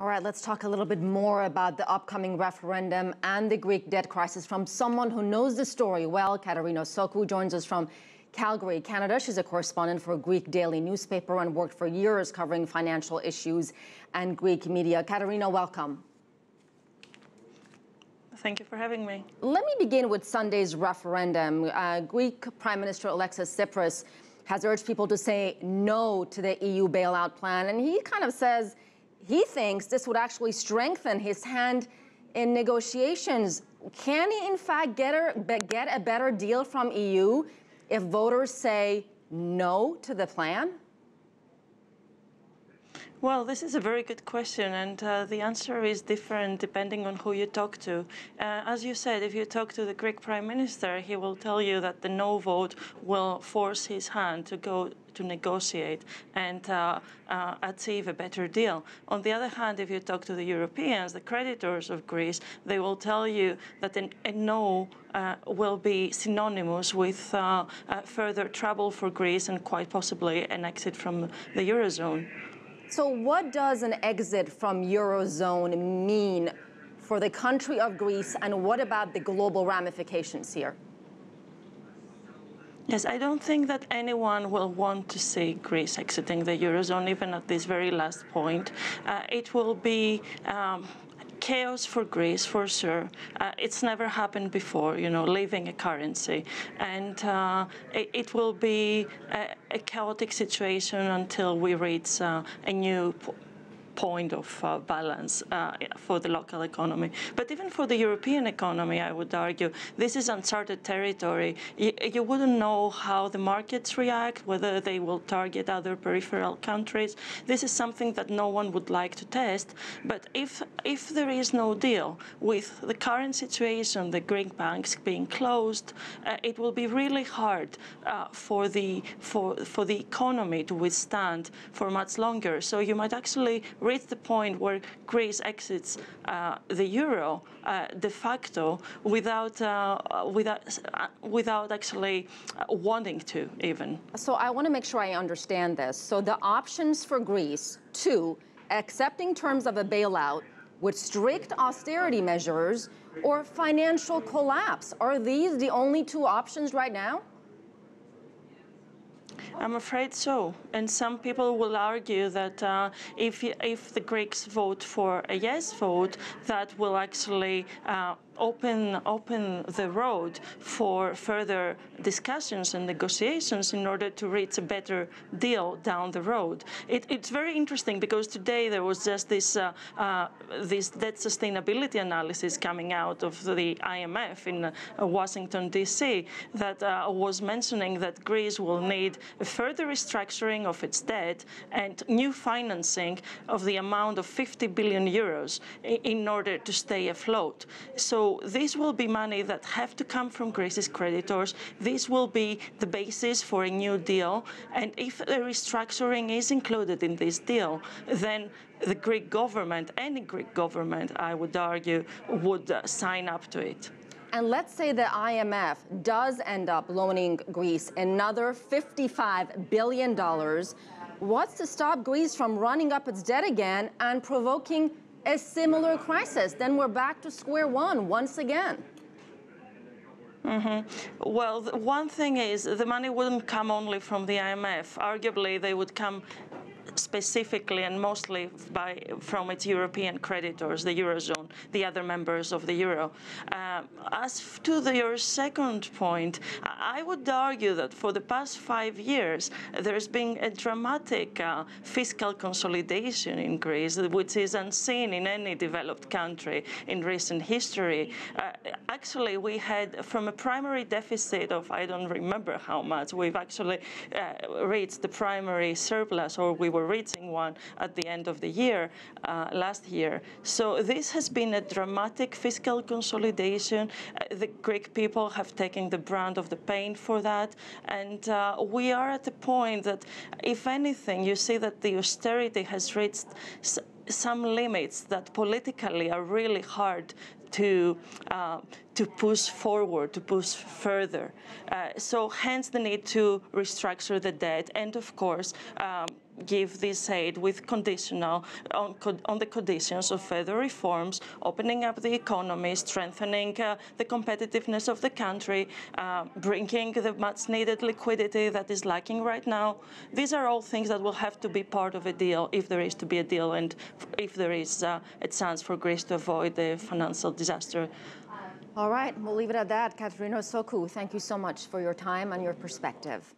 All right, let's talk a little bit more about the upcoming referendum and the Greek debt crisis from someone who knows the story well. Katerina Sokou joins us from Calgary, Canada. She's a correspondent for a Greek daily newspaper and worked for years covering financial issues and Greek media. Katerina, welcome. Thank you for having me. Let me begin with Sunday's referendum. Greek Prime Minister Alexis Tsipras has urged people to say no to the EU bailout plan, and he kind of says he thinks this would actually strengthen his hand in negotiations. Can he, in fact, get a better deal from EU if voters say no to the plan? Well, this is a very good question, and the answer is different depending on who you talk to. As you said, if you talk to the Greek Prime Minister, he will tell you that the no vote will force his hand to go to negotiate and achieve a better deal. On the other hand, if you talk to the Europeans, the creditors of Greece, they will tell you that a no will be synonymous with further trouble for Greece and quite possibly an exit from the Eurozone. So what does an exit from Eurozone mean for the country of Greece, and what about the global ramifications here? Yes, I don't think that anyone will want to see Greece exiting the Eurozone, even at this very last point. It will be chaos for Greece, for sure. It's never happened before, leaving a currency. And it will be a chaotic situation until we reach a new point of balance for the local economy. But even for the European economy, I would argue, this is uncharted territory. You wouldn't know how the markets react, whether they will target other peripheral countries. This is something that no one would like to test. But if there is no deal with the current situation, the Greek banks being closed, it will be really hard for the economy to withstand for much longer. So you might actually reach the point where Greece exits the euro de facto without actually wanting to even. So I want to make sure I understand this. So the options for Greece: two, accepting terms of a bailout with strict austerity measures, or financial collapse. Are these the only two options right now? I'm afraid so. And some people will argue that if the Greeks vote for a yes vote, that will actually open the road for further discussions and negotiations in order to reach a better deal down the road. It's very interesting because today there was just this debt sustainability analysis coming out of the IMF in Washington, D.C. that was mentioning that Greece will need a further restructuring of its debt and new financing of the amount of 50 billion euros in order to stay afloat. So this will be money that have to come from Greece's creditors. This will be the basis for a new deal. And if the restructuring is included in this deal, then the Greek government, any Greek government, I would argue, would sign up to it. And let's say the IMF does end up loaning Greece another $55 billion. What's to stop Greece from running up its debt again and provoking a similar crisis? Then we're back to square one once again. Well, one thing is the money wouldn't come only from the IMF. Arguably, they would come specifically and mostly from its European creditors, the Eurozone, the other members of the Euro. As to your second point, I would argue that for the past 5 years, there's been a dramatic fiscal consolidation in Greece, which is unseen in any developed country in recent history. Actually, we had, from a primary deficit of, I don't remember how much, we've actually reached the primary surplus, or we were reaching one at the end of the year, last year. So this has been a dramatic fiscal consolidation. The Greek people have taken the brunt of the pain for that. And we are at the point that, if anything, you see that the austerity has reached some limits that politically are really hard to push forward, to push further. So hence the need to restructure the debt and, of course, give this aid with conditional on the conditions of further reforms, opening up the economy, strengthening the competitiveness of the country, bringing the much-needed liquidity that is lacking right now. These are all things that will have to be part of a deal if there is to be a deal and if there is a chance for Greece to avoid the financial disaster. All right, we'll leave it at that. Katharina Sokou, thank you so much for your time and your perspective.